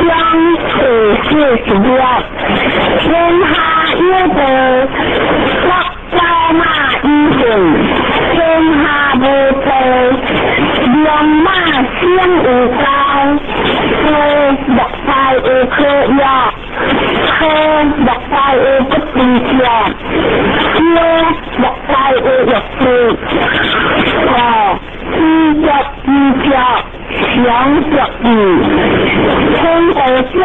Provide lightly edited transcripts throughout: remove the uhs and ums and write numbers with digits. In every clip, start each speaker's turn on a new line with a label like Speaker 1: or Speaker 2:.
Speaker 1: 将46，天下有道，国家马英雄，天下无道，良马先有高，落在有科学，落在有不正确，落在有弱智，知觉想着你，天道将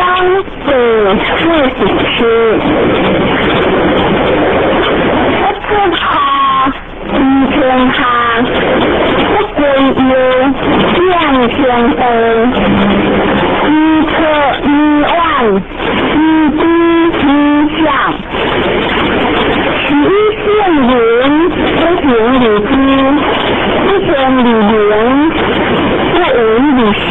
Speaker 1: 47，不怕天下，不归有向天灯，一车一万，一低一降，一线云，不行理知，不行理灵，不为理行，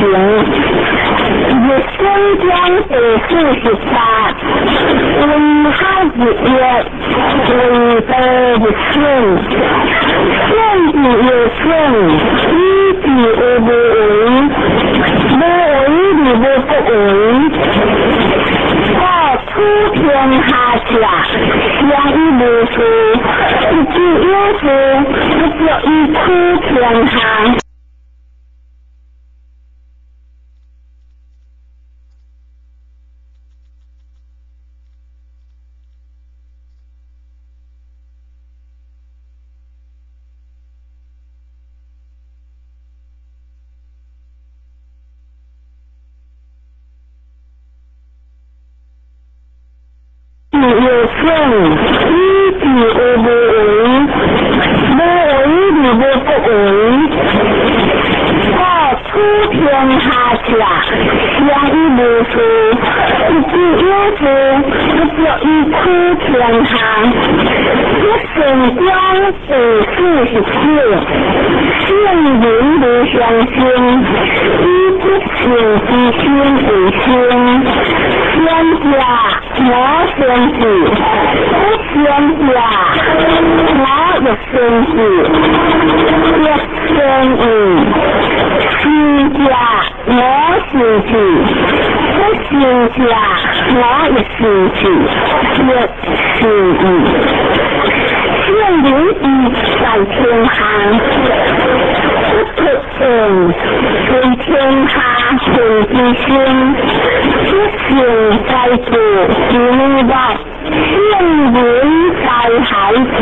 Speaker 1: 日生将48，文化日月，为德日顺，顺之有顺，依之有不为，不为理不为，出天下下，相依无数，一句有数，不就一出天下。有顺，依之有不为，不为理不为，出天下下，相依无数，一句有数，不就一出天下。一生将44，信云不相信，依不信之心为心，先家我先子，不先家我也先子，一生先家我先子，不先家我也先子，一生天灵义在天下，不可胜，随天下随之心，不行在主，行外，天灵在孩子。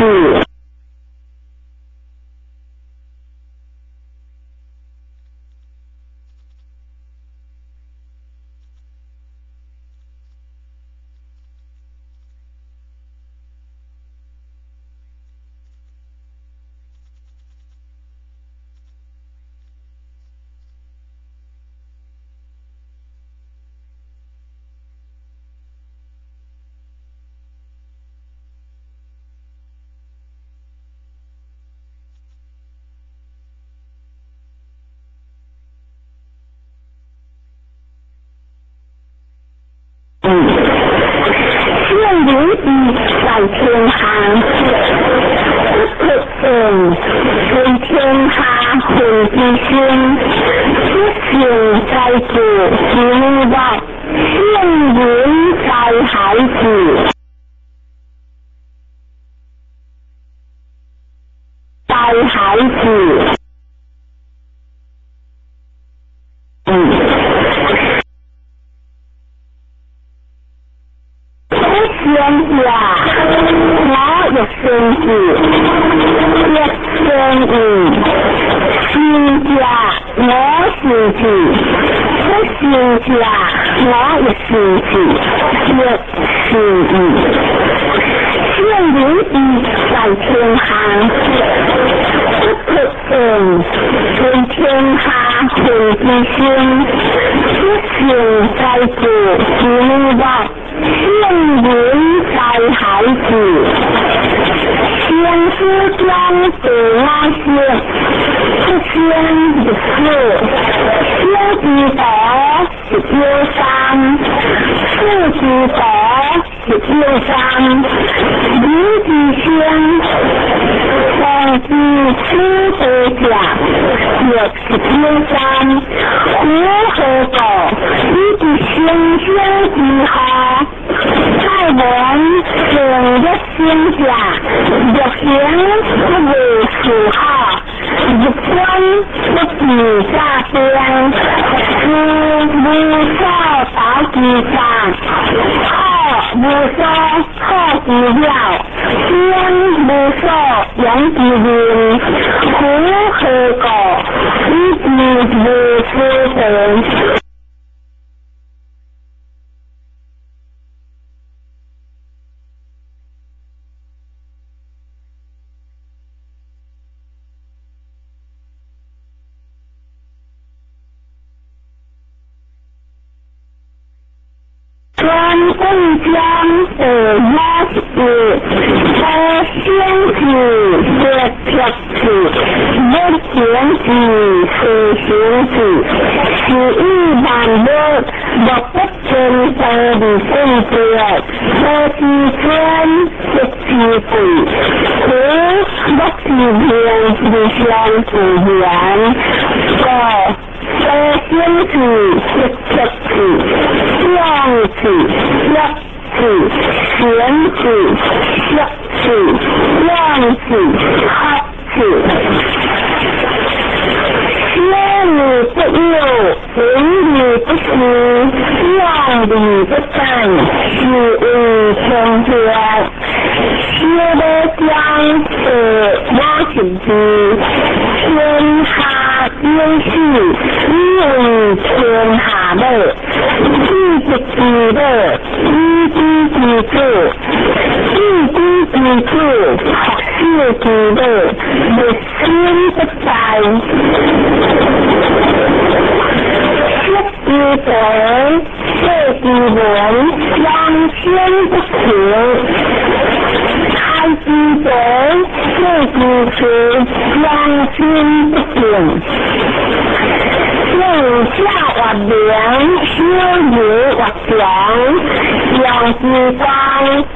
Speaker 1: 天灵义在天下，不可胜，随天下随之心，不行在主，行外，天灵在孩子。在孩子，先家我也先子，一生先家我先子，不先家我也先子，一生天灵义在天下，不可胜，随天下随之心，不行在主，行外，天灵在孩子。先是将对外先，不先不是，先知道是忧伤，是知道13，李之轩，黄之初得甲613，胡和狗，李之轩先之后，蔡文成一先甲，6行不为属号。日官不比下边，无少打几场，后无少后几料，先无少杨几年，胡和狗，一直无出等。专共江的鸭子，仙子的票子，不选子是选子，是一般的6不正的工作，我是专17岁，和6是的相子员，仙子17子，量子、1子、玄子、1子、量子、8子。仙理不有，文理不实，量理不善，是为天天。修得将挖井之天下皆是因为天下的地之之的一之之处，一之之处学士之的日心不在。之本设之文，让天不平；开之本设之词，让天不平。用下或良，修也或强，让之光，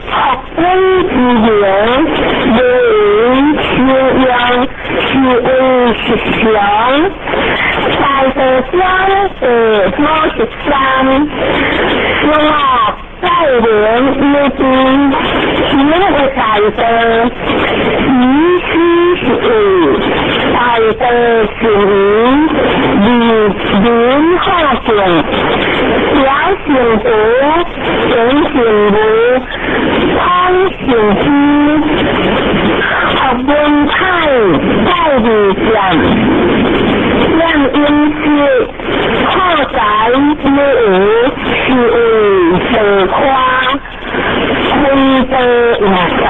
Speaker 1: 学归之言，为修养，是为实祥。在这江53，说在人一经，学的在的，一虚是在的是人化性，表性德，人性德，康性知，学问态在理想。让因此扩展之余，是为自夸，亏得无在。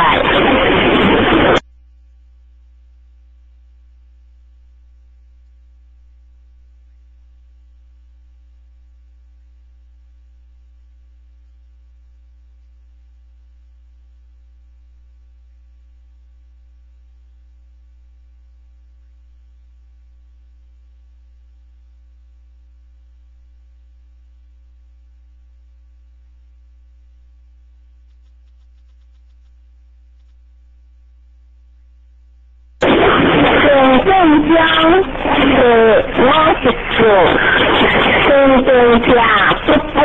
Speaker 1: 镇江是50岁，镇江不官